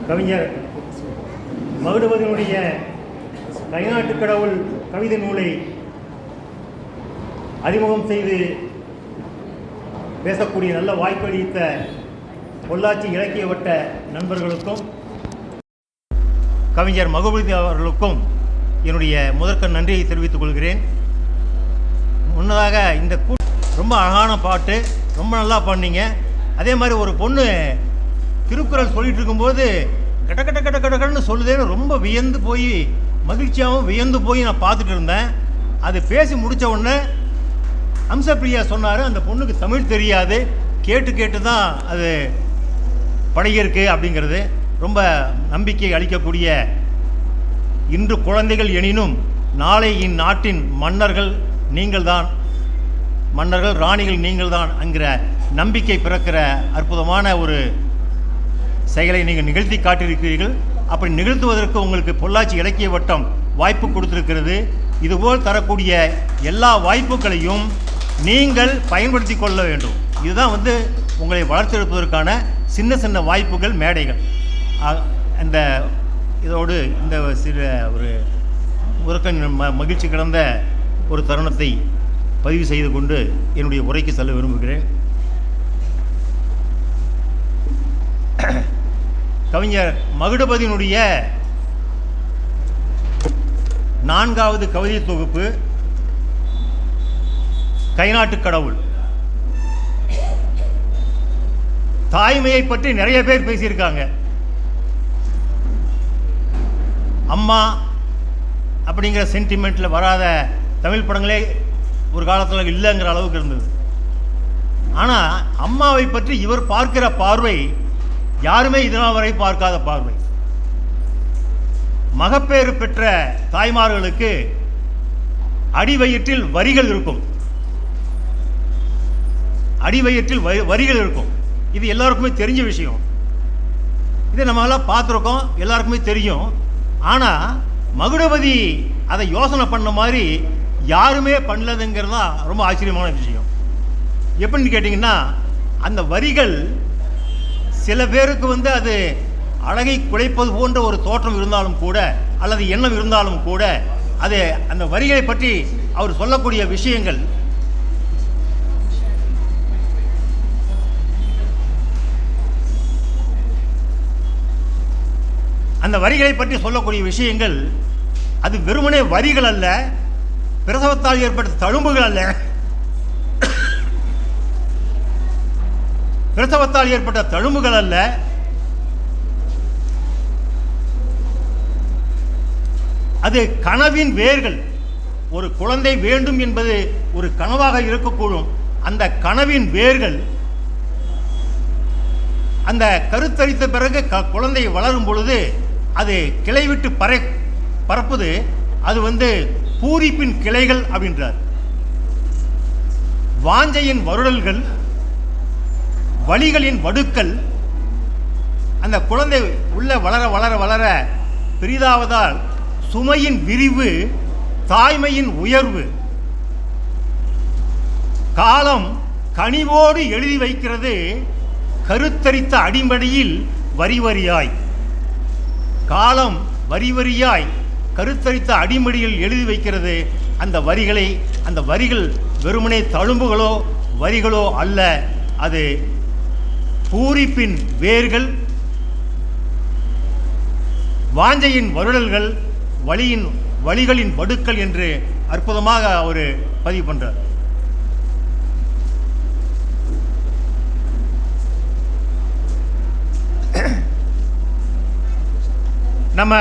கவிஞர் மகுடபதியினுடைய கைநாட்டு கடவுள் கவிதை நூலை அறிமுகம் செய்து பேசக்கூடிய நல்ல வாய்ப்பளித்த பொள்ளாச்சி இலக்கிய வட்ட நண்பர்களுக்கும் கவிஞர் மகுடபதி அவர்களுக்கும் என்னுடைய முதற்க நன்றியை தெரிவித்துக் கொள்கிறேன். முன்னதாக இந்த ரொம்ப அழகான பாட்டு, ரொம்ப நல்லா பண்ணீங்க. அதே மாதிரி ஒரு பொண்ணு திருக்குறள் சொல்லிட்டு இருக்கும்போது கட்ட கட்ட கட்ட கடன்னு சொல்லுதேன்னு ரொம்ப வியந்து போய் மகிழ்ச்சியாகவும் வியந்து போய் நான் பார்த்துட்டு இருந்தேன். அது பேசி முடித்த உடனே அம்சப்பிரியா சொன்னார், அந்த பொண்ணுக்கு தமிழ் தெரியாது, கேட்டு கேட்டு தான் அது பழகியிருக்கு அப்படிங்கிறது. ரொம்ப நம்பிக்கை அளிக்கக்கூடிய, இன்று குழந்தைகள் எனினும் நாளை இந்நாட்டின் மன்னர்கள் நீங்கள்தான், மன்னர்கள் ராணிகள் நீங்கள்தான் என்கிற நம்பிக்கை பிறக்கிற அற்புதமான ஒரு செயலை நீங்கள் நிகழ்த்தி காட்டியிருக்கிறீர்கள். அப்படி நிகழ்த்துவதற்கு உங்களுக்கு பொள்ளாச்சி இலக்கிய வட்டம் வாய்ப்பு கொடுத்திருக்கிறது. இதுபோல் தரக்கூடிய எல்லா வாய்ப்புகளையும் நீங்கள் பயன்படுத்தி கொள்ள வேண்டும். இதுதான் உங்களை வளர்த்தெடுப்பதற்கான சின்ன சின்ன வாய்ப்புகள், மேடைகள். அந்த இதோடு இந்த சில ஒரு மகிழ்ச்சி கிடந்த ஒரு தருணத்தை பதிவு செய்து கொண்டு என்னுடைய உரைக்கு செல்ல விரும்புகிறேன். கவிஞர் மகுடபதியினுடைய 4வது கவிதை தொகுப்பு கைநாட்டு கடவுள். தாய்மையை பற்றி நிறைய பேர் பேசியிருக்காங்க. அம்மா அப்படிங்கிற சென்டிமெண்ட்டில் வராத தமிழ் படங்களே ஒரு காலத்தில் இல்லைங்கிற அளவுக்கு இருந்தது. ஆனால் அம்மாவை பற்றி இவர் பார்க்கிற பார்வை யாருமே இதனால் வரை பார்க்காத பார்வை. மகப்பேறு பெற்ற தாய்மார்களுக்கு அடிவயிற்றில் வரிகள் இருக்கும், அடிவயிற்றில் வரிகள் இருக்கும். இது எல்லாருக்குமே தெரிஞ்ச விஷயம். இதை நம்மளாம் பார்த்துருக்கோம், எல்லாருக்குமே தெரியும். ஆனால் மகுடபதி அதை யோசனை பண்ண மாதிரி யாருமே பண்ணலதுங்கிறது தான் ரொம்ப ஆச்சரியமான விஷயம். எப்படின்னு கேட்டிங்கன்னா, அந்த வரிகள் சில பேருக்கு அது அழகை குலைப்பது போன்ற ஒரு தோற்றம் இருந்தாலும் கூட, அல்லது எண்ணம் இருந்தாலும் கூட, அது அந்த வரிகளை பற்றி அவர் சொல்லக்கூடிய விஷயங்கள் அந்த வரிகளை பற்றி சொல்லக்கூடிய விஷயங்கள் அது வெறுமனே வரிகள் அல்ல, பிரசவத்தால் ஏற்பட்ட தழும்புகள் அல்ல, பிரசவத்தால் ஏற்பட்ட தழும்புகள் அல்ல, அது கனவின் வேர்கள். ஒரு குழந்தை வேண்டும் என்பது ஒரு கனவாக இருக்கக்கூடும். அந்த கனவின் வேர்கள் அந்த கருத்தரித்த பிறகு குழந்தை வளரும் பொழுது அது கிளை விட்டு பரப்புது. அது பூரிப்பின் கிளைகள் அப்படின்றார். வாஞ்சையின் வருடல்கள், வலிகளின் வடுக்கள். அந்த குழந்தை உள்ள வளர வளர வளர பெரிதாவதால் சுமையின் விரிவு, தாய்மையின் உயர்வு. காலம் கனிவோடு எழுதி வைக்கிறது கருத்தரித்த அடிமடியில் வரி வரியாய். காலம் வரி வரியாய் கருத்தரித்த அடிமடியில் எழுதி வைக்கிறது அந்த வரிகளை. அந்த வரிகள் வெறுமனே தழும்புகளோ வரிகளோ அல்ல, அது பூரிப்பின் வேர்கள், வாஞ்சையின் வருடல்கள், வலிகளின் வடுக்கள் என்று அற்புதமாக அவர் பதிவு பண்றார். நம்ம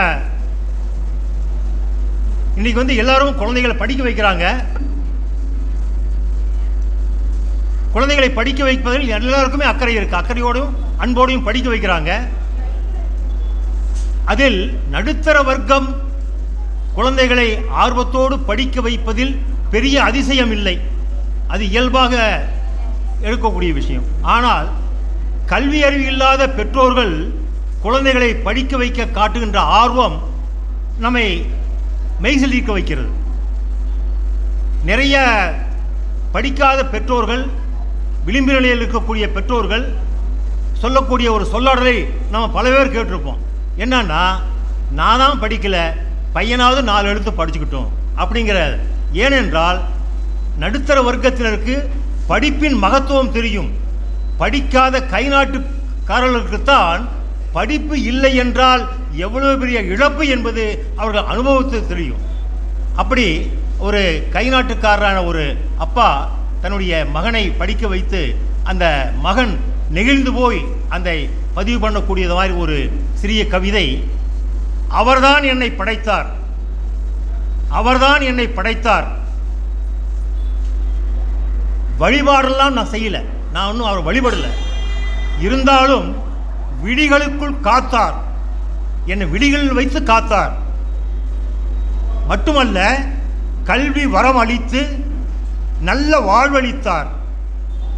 இன்னைக்கு எல்லாரும் குழந்தைகளை படிக்க வைக்கிறாங்க. குழந்தைகளை படிக்க வைப்பதில் எல்லாருக்குமே அக்கறை இருக்கு. அக்கறையோடும் அன்போடையும் படிக்க வைக்கிறாங்க. அதில் நடுத்தர வர்க்கம் குழந்தைகளை ஆர்வத்தோடு படிக்க வைப்பதில் பெரிய அதிசயம் இல்லை, அது இயல்பாக எடுக்கக்கூடிய விஷயம். ஆனால் கல்வி அறிவு இல்லாத பெற்றோர்கள் குழந்தைகளை படிக்க வைக்க காட்டுகின்ற ஆர்வம் நம்மை மெய்சிலிருக்க வைக்கிறது. நிறைய படிக்காத பெற்றோர்கள், விளிம்பு நிலையில் இருக்கக்கூடிய பெற்றோர்கள் சொல்லக்கூடிய ஒரு சொல்லாடலை நம்ம பல பேர் கேட்டிருப்போம். என்னன்னா, நான் தான் படிக்கலை, பையனாவது 4 எழுத்து படிச்சுக்கிட்டோம் அப்படிங்கிற. ஏனென்றால் நடுத்தர வர்க்கத்தினருக்கு படிப்பின் மகத்துவம் தெரியும். படிக்காத கை நாட்டுக்காரர்களுக்குத்தான் படிப்பு இல்லை என்றால் எவ்வளவு பெரிய இழப்பு என்பது அவர்கள் அனுபவத்தில் தெரியும். அப்படி ஒரு கை நாட்டுக்காரரான ஒரு அப்பா தன்னுடைய மகனை படிக்க வைத்து அந்த மகன் நெகிழ்ந்து போய் அந்த பதிவு பண்ணக்கூடியது மாதிரி ஒரு சிறிய கவிதை. அவர்தான் என்னை படைத்தார், அவர்தான் என்னை படைத்தார், வழிபாடெல்லாம் நான் செய்யலை, நான் ஒன்றும் அவர் வழிபடலை, இருந்தாலும் விழிகளுக்குள் காத்தார், என்னை விழிகளில் வைத்து காத்தார். மட்டுமல்ல, கல்வி வரம் அளித்து நல்ல வாழ்வளித்தார்.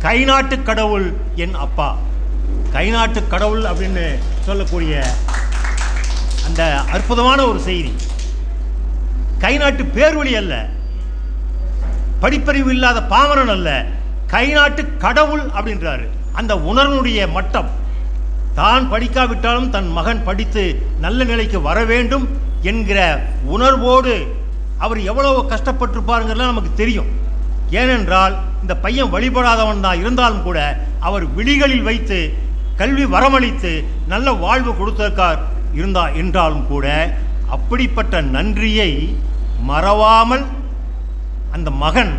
கை நாட்டு கடவுள் என் அப்பா. கை நாட்டு கடவுள் அப்படின்னு சொல்லக்கூடிய அந்த அற்புதமான ஒரு செய்தி. கை நாட்டு பேர்வழி அல்ல, படிப்பறிவு இல்லாத பாமரன் அல்ல, கை நாட்டு கடவுள் அப்படின்றாரு. அந்த உணர்வுடைய மட்டம், தான் படிக்காவிட்டாலும் தன் மகன் படித்து நல்ல நிலைக்கு வர வேண்டும் என்கிற உணர்வோடு அவர் எவ்வளவு கஷ்டப்பட்டிருப்பாருங்கிறதுலாம் நமக்கு தெரியும். ஏனென்றால் இந்த பையன் வழிபடாதவன் தான் இருந்தாலும் கூட அவர் விழிகளில் வைத்து கல்வி வரமளித்து நல்ல வாழ்வு கொடுத்திருக்கார் என்றாலும் கூட அப்படிப்பட்ட நன்றியை மறவாமல் அந்த மகன்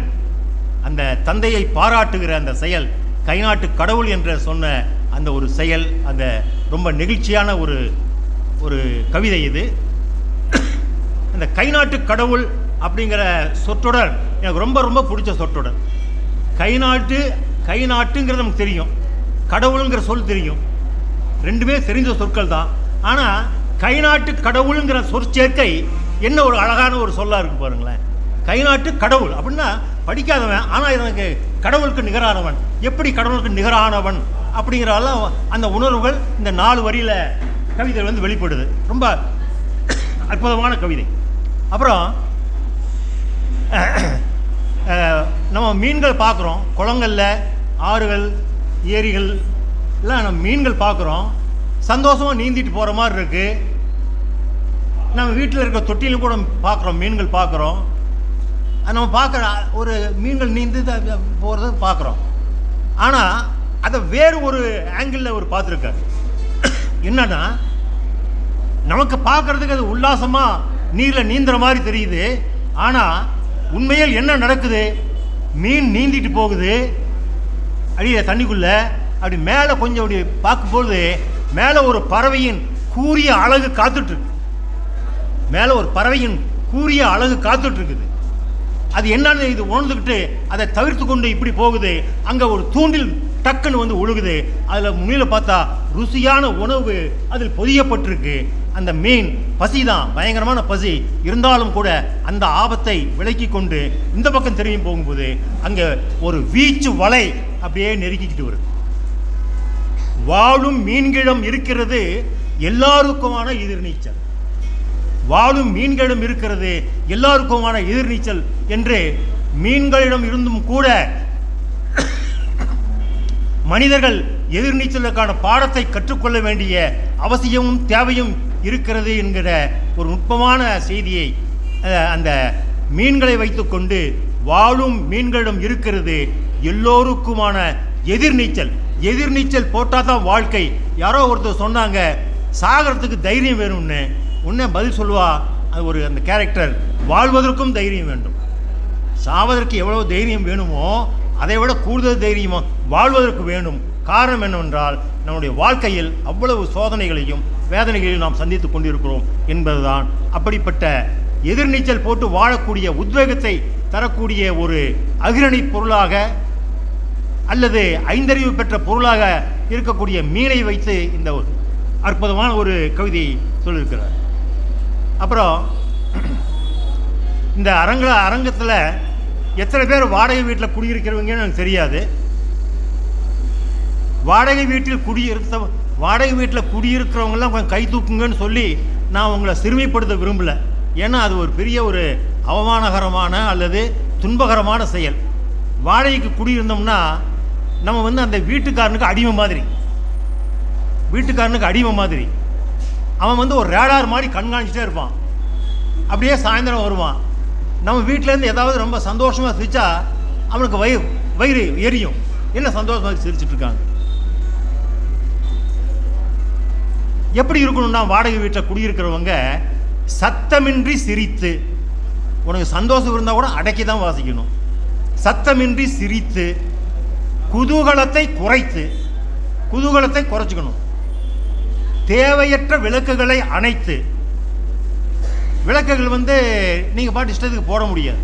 அந்த தந்தையை பாராட்டுகிற அந்த செயல், கை நாட்டு கடவுள் என்ற சொன்ன அந்த ஒரு செயல், அந்த ரொம்ப நெகிழ்ச்சியான ஒரு கவிதை இது. அந்த கை நாட்டு கடவுள் அப்படிங்கிற சொற்றொடர் எனக்கு ரொம்ப ரொம்ப பிடிச்ச சொற்றொடர். கை நாட்டுங்கிறது நமக்கு தெரியும், கடவுளுங்கிற சொல் தெரியும், ரெண்டுமே தெரிஞ்ச சொற்கள் தான். ஆனால் கை நாட்டு கடவுளுங்கிற சொற்சேர்க்கை என்ன ஒரு அழகான ஒரு சொல்லா இருக்கு பாருங்களேன். கை நாட்டு கடவுள் அப்படின்னா படிக்காதவன், ஆனால் எனக்கு கடவுளுக்கு நிகரானவன். எப்படி கடவுளுக்கு நிகரானவன் அப்படிங்கிறால அந்த உணர்வுகள் இந்த 4 வரியில் கவிதை வந்து வெளிப்படுது. ரொம்ப அற்புதமான கவிதை. அப்புறம் நம்ம மீன்கள் பார்க்குறோம், குளங்களில், ஆறுகள், ஏரிகள் எல்லாம் நம்ம மீன்கள் பார்க்குறோம், சந்தோஷமாக நீந்திட்டு போகிற மாதிரி இருக்குது. நம்ம வீட்டில் இருக்க தொட்டிலும் கூட பார்க்குறோம், மீன்கள் பார்க்குறோம். நம்ம பார்க்குற ஒரு மீன்கள் நீந்து போகிறத பார்க்குறோம். ஆனால் அதை வேறு ஒரு ஆங்கிளில் ஒரு பார்த்துருக்காரு. என்னன்னா, நமக்கு பார்க்குறதுக்கு அது உல்லாசமாக நீரில் நீந்துற மாதிரி தெரியுது. ஆனால் உண்மையில் என்ன நடக்குது? மீன் நீந்திட்டு போகுது அடியில் தண்ணிக்குள்ளே. அப்படி மேலே கொஞ்சம் அப்படி பார்க்கும்போது மேலே ஒரு பறவையின் கூரிய அழகு காத்துட்ருக்கு. மேலே ஒரு பறவையின் கூரிய அழகு காத்துட்ருக்குது. அது என்னன்னு இது உணர்ந்துக்கிட்டு அதை தவிர்த்து கொண்டு இப்படி போகுது. அங்கே ஒரு தூண்டில் டக்குன்னு வந்து ஒழுகுது. அதில் முன்னில பார்த்தா ருசியான உணவு அதில் பொதியப்பட்டிருக்கு. அந்த மீன் பசி தான், பயங்கரமான பசி இருந்தாலும் கூட அந்த ஆபத்தை விலக்கி கொண்டு இந்த பக்கம் திரும்பி போகும்போது அங்கே ஒரு வீச்சு வலை அப்படியே நெருக்கிக்கிட்டு வருது. வாழும் மீன்களிடம் இருக்கிறது எல்லாருக்குமான எதிர்நீச்சல், வாழும் மீன்களிடம் இருக்கிறது எல்லாருக்குமான எதிர்நீச்சல் என்று மீன்களிடம் இருந்தும் கூட மனிதர்கள் எதிர்நீச்சலுக்கான பாடத்தை கற்றுக்கொள்ள வேண்டிய அவசியமும் தேவையும் இருக்கிறது என்கிற ஒரு நுட்பமான செய்தியை அந்த மீன்களை வைத்துக்கொண்டு வாழும் மீன்களிடம் இருக்கிறது எல்லோருக்குமான எதிர்நீச்சல். எதிர்நீச்சல் போட்டால் தான் வாழ்க்கை. யாரோ ஒருத்தர் சொன்னாங்க, சாகிறதுக்கு தைரியம் வேணும்னு. உடனே பதில் சொல்லுவா அது அந்த கேரக்டர், வாழ்வதற்கும் தைரியம் வேண்டும். சாவதற்கு எவ்வளோ தைரியம் வேணுமோ அதை விட கூடுதல் தைரியமாக வாழ்வதற்கு வேண்டும். காரணம் என்னவென்றால் நம்முடைய வாழ்க்கையில் அவ்வளவு சோதனைகளையும் வேதனைகளையும் நாம் சந்தித்து கொண்டிருக்கிறோம் என்பதுதான். அப்படிப்பட்ட எதிர்நீச்சல் போட்டு வாழக்கூடிய உத்வேகத்தை தரக்கூடிய ஒரு அகிரணி பொருளாக அல்லது ஐந்தறிவு பெற்ற பொருளாக இருக்கக்கூடிய மீனை வைத்து இந்த அற்புதமான ஒரு கவிதையை சொல்லியிருக்கிறார். அப்புறம் இந்த அரங்கத்தில் எத்தனை பேர் வாடகை வீட்டில் குடியிருக்கிறவங்கன்னு எனக்கு தெரியாது. வாடகை வீட்டில் குடியிருக்கிறவங்கெல்லாம் கொஞ்சம் கை தூக்குங்கன்னு சொல்லி நான் உங்களை சிறுமைப்படுத்த விரும்பலை. ஏன்னா அது ஒரு பெரிய ஒரு அவமானகரமான அல்லது துன்பகரமான செயல். வாடகைக்கு குடியிருந்தோம்னா நம்ம அந்த வீட்டுக்காரனுக்கு அடிமை மாதிரி, அவன் வந்து ஒரு ரேடார் மாதிரி கண்காணிச்சிட்டே இருப்பான். அப்படியே சாயந்தரம் வருவான். நம்ம வீட்டிலேருந்து ஏதாவது ரொம்ப சந்தோஷமாக சிரிச்சா அவனுக்கு வயிறு எரியும். என்ன சந்தோஷமாக சிரிச்சிட்டு இருக்காங்க. எப்படி இருக்கணும்னா, வாடகை வீட்டில் குடியிருக்கிறவங்க சத்தமின்றி சிரித்து, உனக்கு சந்தோஷம் இருந்தால் கூட அடக்கி தான் வாசிக்கணும். சத்தமின்றி சிரித்து குதூகலத்தை குறைச்சிக்கணும். தேவையற்ற விளக்குகளை அணைத்து, விளக்குகள் வந்து நீங்கள் பாட்டு இஷ்டத்துக்கு போட முடியாது.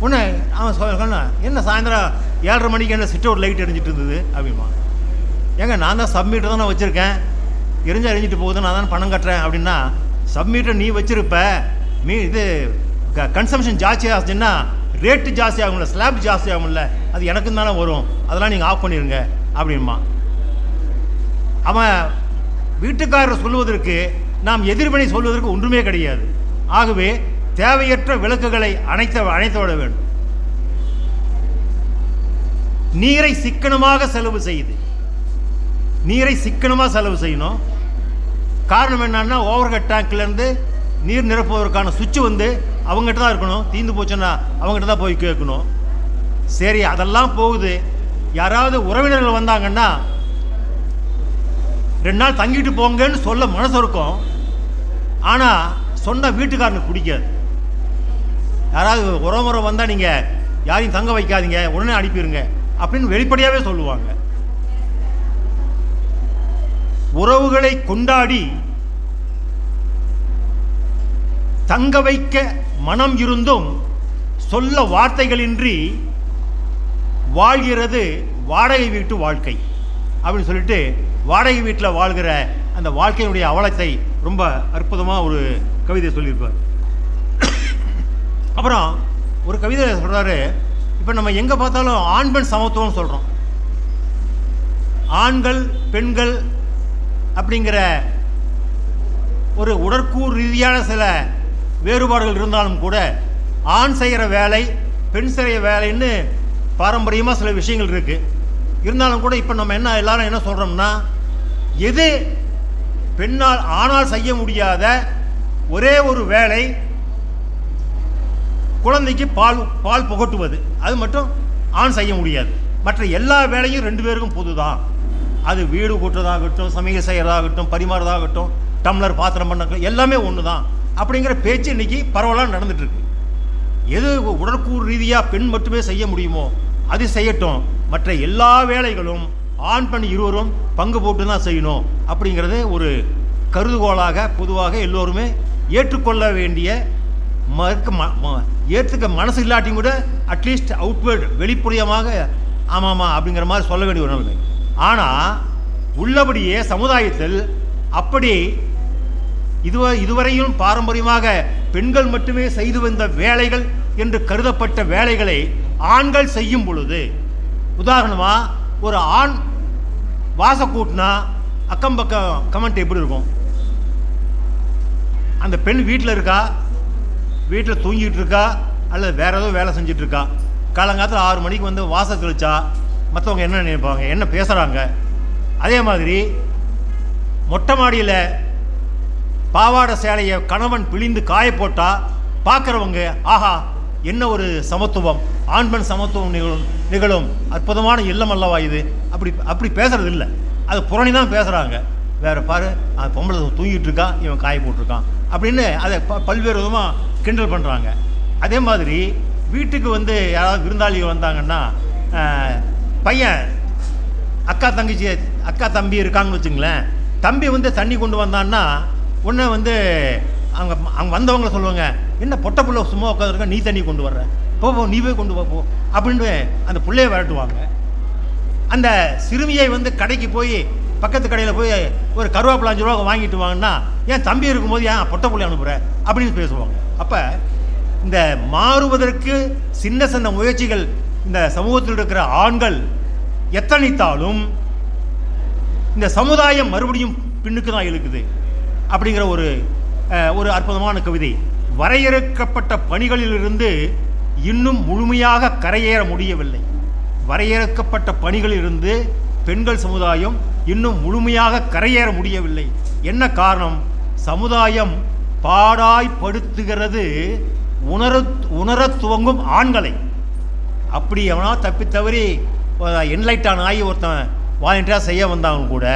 ஒன்று அவன் என்ன சாயந்தரம் 7:30 மணிக்கு என்ன சிட் அவுட் லைட் எரிஞ்சிட்டு இருந்தது அப்படிமா. ஏங்க நான் தான் சப்மீட்டர் தான் வச்சுருக்கேன், எரிஞ்சால் எரிஞ்சிட்டு போகுது, நான் தான் பணம் கட்டுறேன் அப்படின்னா, சப்மீட்டர் நீ வச்சுருப்ப, இது கன்சம்ஷன் ஜாஸ்தி ஆச்சுன்னா ரேட்டு ஜாஸ்தி ஆகும்ல, ஸ்லாப் ஜாஸ்தி ஆகும்ல, அது எனக்கும் தானே வரும், அதெல்லாம் நீங்கள் ஆஃப் பண்ணிடுங்க அப்படின்மா. அவன் வீட்டுக்காரர் சொல்லுவதற்கு நாம் எதிர்வினை சொல்வதற்கு ஒன்றுமே கிடையாது. ஆகவே தேவையற்ற விளக்குகளை அணைத்து விட வேண்டும். நீரை சிக்கனமாக செலவு செய்யணும். காரணம் என்னன்னா, ஓவர்ஹெட் டேங்க்லேருந்து நீர் நிரப்புவதற்கான சுவிட்ச் வந்து அவங்ககிட்ட தான் இருக்கணும். தீர்ந்து போச்சுன்னா அவங்ககிட்ட தான் போய் கேட்கணும். சரி, அதெல்லாம் போகுது. யாராவது உறவினர்கள் வந்தாங்கன்னா 2 நாள் தங்கிட்டு போங்கன்னு சொல்ல மனசு இருக்கும். ஆனால் சொன்ன வீட்டுக்காரனுக்கு பிடிக்காது. யாராவது உறவுமுறை வந்தால் நீங்கள் யாரையும் தங்க வைக்காதீங்க, உடனே அனுப்பிடுங்க அப்படின்னு வெளிப்படையாகவே சொல்லுவாங்க. உறவுகளை கொண்டாடி தங்க வைக்க மனம் இருந்தும் சொல்ல வார்த்தைகளின்றி வாழ்கிறது வாடகை வீட்டு வாழ்க்கை அப்படின்னு சொல்லிட்டு, வாடகை வீட்டில் வாழ்கிற அந்த வாழ்க்கையினுடைய அவலத்தை ரொம்ப அற்புதமாக ஒரு கவிதை சொல்லியிருப்பார். அப்புறம் ஒரு கவிதை சொல்கிறாரு, இப்போ நம்ம எங்கே பார்த்தாலும் ஆண் பெண் சமத்துவம் சொல்கிறோம். ஆண்கள் பெண்கள் அப்படிங்கிற ஒரு உடற்கூறு ரீதியான சில வேறுபாடுகள் இருந்தாலும் கூட, ஆண் செய்கிற வேலை பெண் செய்கிற வேலைன்னு பாரம்பரியமாக சில விஷயங்கள் இருக்குது. இருந்தாலும் கூட இப்போ நம்ம எல்லாரும் என்ன சொல்கிறோம்னா, எது பெண்ணால் ஆணால் செய்ய முடியாத ஒரே ஒரு வேலை குழந்தைக்கு பால் புகட்டுவது, அது மட்டும் ஆண் செய்ய முடியாது. மற்ற எல்லா வேலையும் 2 பேருக்கும் பொதுதான். அது வீடு கூட்டுறதாகட்டும், சமையல் செய்கிறதாகட்டும், பரிமாறதாகட்டும், டம்ளர் பாத்திரம் பண்ண எல்லாமே ஒன்று தான் அப்படிங்கிற பேச்சு இன்றைக்கி பரவலாக நடந்துகிட்ருக்கு. எது உடற்கூறு ரீதியாக பெண் மட்டுமே செய்ய முடியுமோ அது செய்யட்டும், மற்ற எல்லா வேலைகளும் ஆண் பெண் இருவரும் பங்கு போட்டு தான் செய்யணும் அப்படிங்கிறது ஒரு கருதுகோளாக பொதுவாக எல்லோருமே ஏற்றுக்கொள்ள வேண்டிய, ஏற்றுக்க மனசு இல்லாட்டியும் கூட அட்லீஸ்ட் அவுட்வேர்டு வெளிப்புறமாக ஆமாம்மா அப்படிங்கிற மாதிரி சொல்ல வேண்டிய ஒரு நிலைமை. ஆனால் உள்ளபடியே சமுதாயத்தில் அப்படி இதுவரையும் பாரம்பரியமாக பெண்கள் மட்டுமே செய்து வந்த வேலைகள் என்று கருதப்பட்ட வேலைகளை ஆண்கள் செய்யும் பொழுது, உதாரணமாக ஒரு ஆண் வாச கூட்டினா அக்கம் பக்கம் கமெண்ட் எப்படி இருக்கும்? அந்த பெண் வீட்டில் இருக்கா, வீட்டில் தூங்கிட்டு இருக்கா, அல்லது வேற ஏதோ வேலை செஞ்சுட்டு இருக்கா. காலங்காலத்தில் 6 மணிக்கு வந்து வாசல் தெளிச்சா மற்றவங்க என்ன நினைப்பாங்க, என்ன பேசுகிறாங்க? அதே மாதிரி மொட்டை மாடியில் பாவாடை சேலையை கணவன் பிழிந்து காய போட்டால் பார்க்குறவங்க ஆஹா என்ன ஒரு சமத்துவம், ஆண் பெண் சமத்துவம் நிகழும் அற்புதமான இல்லம் அல்லவா இது, அப்படி பேசுறது இல்லை. அது புறணி தான் பேசுகிறாங்க. வேறு பாரு, அந்த பொம்பளை தூங்கிட்டு இருக்கா, இவன் காய போட்டிருக்கான் அப்படின்னு அதை பல்வேறு விதமாக கிண்டல் பண்ணுறாங்க. அதே மாதிரி வீட்டுக்கு வந்து யாராவது விருந்தாளிகள் வந்தாங்கன்னா, பையன் அக்கா தம்பி இருக்காங்கன்னு வச்சுங்களேன், தம்பி வந்து தண்ணி கொண்டு வந்தான்னா உடனே வந்து அவங்க வந்தவங்களை சொல்லுவாங்க, என்ன பொட்டை பிள்ளை சும்மா உட்காந்துருக்க, நீ தண்ணி கொண்டு வர்ற, போ நீ போய் கொண்டு போ அப்படின்னு அந்த பிள்ளையை விரட்டுவாங்க. அந்த சிறுமியை வந்து கடைக்கு போய் பக்கத்து கடையில் போய் ஒரு கருவேப்பிலை 5 ரூபா வாங்கிட்டு வாங்கன்னா, ஏன் தம்பி இருக்கும்போது ஏன் பொட்டை பிள்ளை அனுப்புகிற அப்படின்னு பேசுவாங்க. அப்போ இந்த மாறுவதற்கு சின்ன சின்ன முயற்சிகள் இந்த சமூகத்தில் இருக்கிற ஆண்கள் எத்தனைத்தாலும் இந்த சமுதாயம் மறுபடியும் பின்னுக்கு தான் இழுக்குது அப்படிங்கிற ஒரு அற்புதமான கவிதை. வரையறுக்கப்பட்ட பணிகளிலிருந்து இன்னும் முழுமையாக கரையேற முடியவில்லை. வரையறுக்கப்பட்ட பணிகளிலிருந்து பெண்கள் சமுதாயம் இன்னும் முழுமையாக கரையேற முடியவில்லை. என்ன காரணம்? சமுதாயம் பாடாய்படுத்துகிறது உணரத் துவங்கும் ஆண்களை. அப்படி எவனா தப்பி தவறி என்லைட்டான் ஆகி ஒருத்தன் வாலண்டியராக செய்ய வந்தாலும் கூட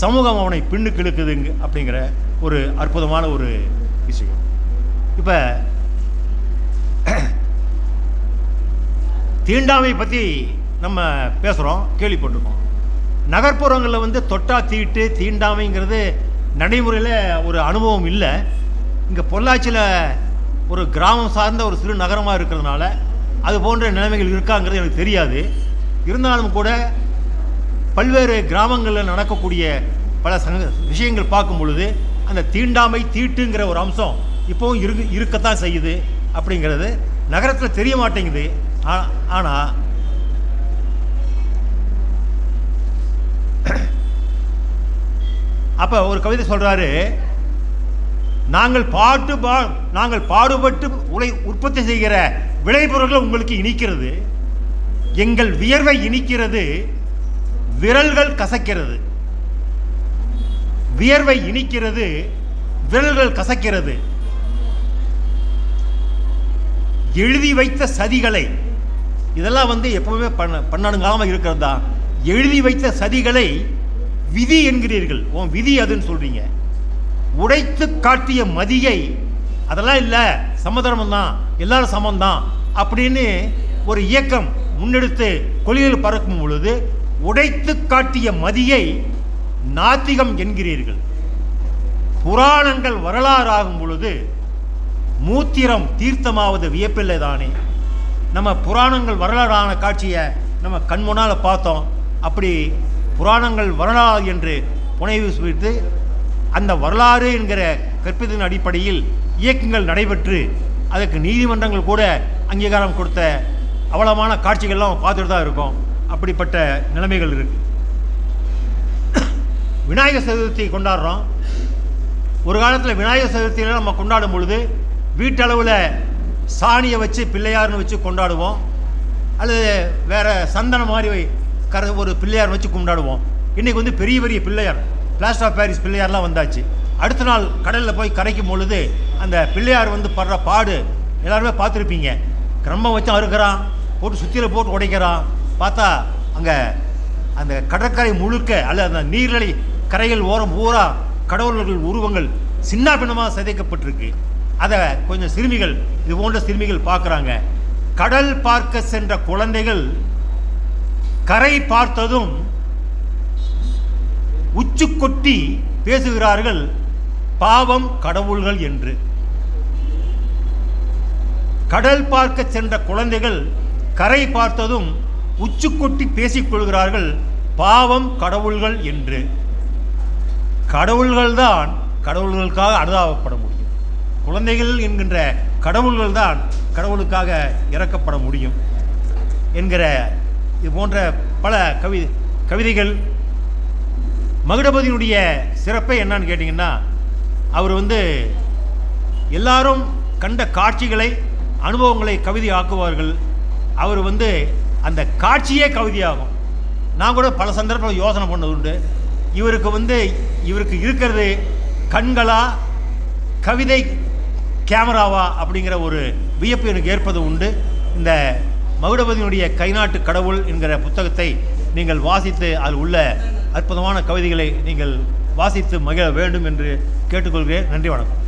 சமூகம் அவனை பின்னுக்கு இழுக்குதுங்க அப்படிங்கிற ஒரு அற்புதமான ஒரு விஷயம். இப்போ தீண்டாமை பற்றி நம்ம பேசுகிறோம், கேள்விப்பட்டிருக்கோம். நகர்ப்புறங்களில் தொட்டா தீட்டு தீண்டாமைங்கிறது நடைமுறையில் ஒரு அனுபவம் இல்லை. இங்கே பொள்ளாச்சியில் ஒரு கிராமம் சார்ந்த ஒரு சிறு நகரமாக இருக்கிறதுனால அது போன்ற நிலைமைகள் இருக்காங்கிறது எனக்கு தெரியாது. இருந்தாலும் கூட பல்வேறு கிராமங்களில் நடக்கக்கூடிய பல விஷயங்கள் பார்க்கும் பொழுது அந்த தீண்டாமை தீட்டுங்கிற ஒரு அம்சம் இப்போவும் இருக்கத்தான் செய்யுது. அப்படிங்கிறது நகரத்தில் தெரிய மாட்டேங்குது. ஆனால் அப்போ ஒரு கவிதை சொல்கிறாரு, நாங்கள் பாடுபட்டு உற்பத்தி செய்கிற விளைபொருட்கள் உங்களுக்கு இனிக்கிறது, எங்கள் வியர்வை இனிக்கிறது, விரல்கள் கசக்கிறது. வியர்வை இனிக்கிறது, விரல்கள் கசக்கிறது. எழுதி வைத்த சதிகளை, இதெல்லாம் எப்பவுமே பன்னெடுங்காலமாக இருக்கிறது தான். எழுதி வைத்த சதிகளை விதி என்கிறீர்கள், உன் விதி அதுன்னு சொல்றீங்க. உடைத்து காட்டிய மதியை, அதெல்லாம் இல்லை சமதர்மம் தான், எல்லாரும் சமம்தான் அப்படின்னு ஒரு இயக்கம் முன்னெடுத்து கொள்கைகள் பறக்கும் பொழுது உடைத்து காட்டிய மதியை நாத்திகம் என்கிறீர்கள். புராணங்கள் வரலாறு ஆகும் பொழுது மூத்திரம் தீர்த்தமாவது வியப்பில்லை தானே. நம்ம புராணங்கள் வரலாறான காட்சியை நம்ம கண்முன்னால் பார்த்தோம். அப்படி புராணங்கள் வரலாறு என்று புனைவு வைத்து அந்த வரலாறு என்கிற கற்பித்தின் அடிப்படையில் இயக்கங்கள் நடைபெற்று அதற்கு நீதிமன்றங்கள் கூட அங்கீகாரம் கொடுத்த அவலமான காட்சிகள்லாம் பார்த்துட்டு தான் இருக்கோம். அப்படிப்பட்ட நிலைமைகள் இருக்கு. விநாயகர் சதுர்த்தி கொண்டாடுறோம். ஒரு காலத்தில் விநாயகர் சதுர்த்தியில் நம்ம கொண்டாடும் பொழுது வீட்டளவில் சாணியை வச்சு பிள்ளையார்னு வச்சு கொண்டாடுவோம், அல்லது வேறு சந்தனம் மாதிரி ஒரு பிள்ளையார் வச்சு கொண்டாடுவோம். இன்றைக்கி பெரிய பெரிய பிள்ளையார், பிளாஸ்டர் ஆஃப் பாரிஸ் பிள்ளையார்லாம் வந்தாச்சு. அடுத்த நாள் கடலில் போய் கரைக்கும் பொழுது அந்த பிள்ளையார் படுற பாடு எல்லாருமே பார்த்துருப்பீங்க. கிரம்பம் வச்சு அறுக்கிறான், போட்டு சுற்றியில் போட்டு உடைக்கிறான். பார்த்தா அங்கே அந்த கடற்கரை முழுக்க அல்லது அந்த நீர்நிலை கரைகள் ஓரம் பூரா கடவுள்கள் உருவங்கள் சின்ன பின்னமாக சிதைக்கப்பட்டிருக்கு. அதை கொஞ்சம் சிறுமிகள், இது போன்ற சிறுமிகள் பார்க்குறாங்க. கடல் பார்க்க சென்ற குழந்தைகள் கரை பார்த்ததும் உச்சு கொட்டி பேசுகிறார்கள் பாவம் கடவுள்கள் என்று. கடல் பார்க்க சென்ற குழந்தைகள் கரை பார்த்ததும் உச்சு கொட்டி பேசிக்கொள்கிறார்கள் பாவம் கடவுள்கள் என்று. கடவுள்கள் தான் கடவுள்களுக்காக அனுதாபப்பட முடியும். குழந்தைகள் என்கின்ற கடவுள்கள் தான் கடவுளுக்காக இறக்கப்பட முடியும் என்கிற இது போன்ற பல கவிதைகள். மகுடபதியினுடைய சிறப்பை என்னன்னு கேட்டிங்கன்னா, அவர் எல்லாரும் கண்ட காட்சிகளை அனுபவங்களை கவிதை ஆக்குவார்கள். அவர் அந்த காட்சியே கவிதையாகும். நான் கூட பல சந்தர்ப்பங்கள் யோசனை பண்ணது உண்டு. இவருக்கு இருக்கிறது கண்களா கவிதை கேமராவா அப்படிங்கிற ஒரு வியப்பு எனக்கு ஏற்பது உண்டு. இந்த மகுடபதியினுடைய கைநாட்டு கடவுள் என்கிற புத்தகத்தை நீங்கள் வாசித்து அதில் உள்ள அற்புதமான கவிதைகளை நீங்கள் வாசித்து மகிழ வேண்டும் என்று கேட்டுக்கொள்கிறேன். நன்றி, வணக்கம்.